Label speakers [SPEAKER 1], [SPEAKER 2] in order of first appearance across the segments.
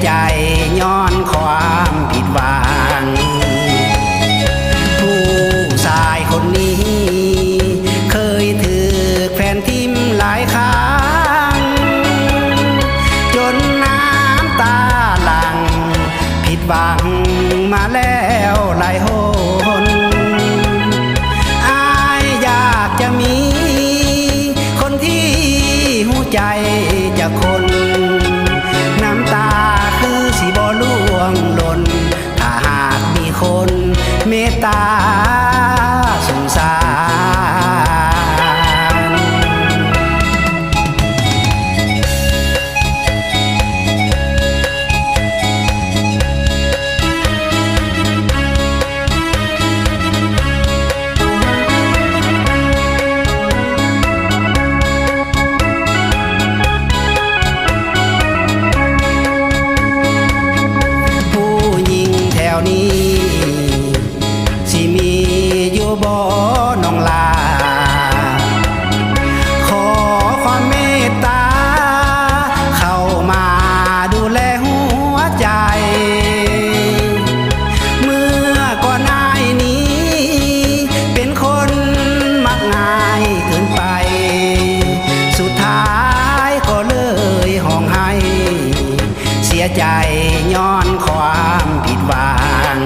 [SPEAKER 1] ใจย้อนความผิดหวังผู้ชายคนนี้เคยถือแฟนทิมหลายครั้งจนน้ำตาหลั่งผิดหวังมาแล้วหลายหนอายอยากจะมีคนที่หูใจจะคนน้ำตาคือสิบ่ล่วงหล่นถ้าหากมีคนเมตตาสงสารนี้สิมีอยู่บ่น้องลาขอความเมตตาเข้ามาดูแลหัวใจเมื่อก่อนนายนี้เป็นคนมักง่ายเกินไปสุดท้ายก็เลยห้องให้เสียใจย้อนความผิดหวัง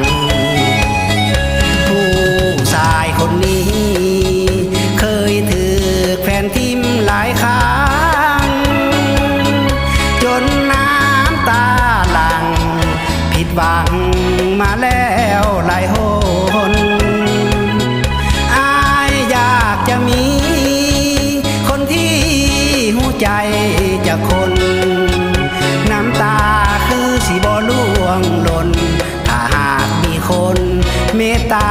[SPEAKER 1] ผู้ชายคนนี้เคยถือแฟนทิมหลายครั้งจนน้ำตาหลั่งผิดหวังมาแล้วหลายหนอายอยากจะมีคนที่หูใจจะคนน้ำตาคือสิบ่ล่วงหล่นถ้าหากมีคนเมตตา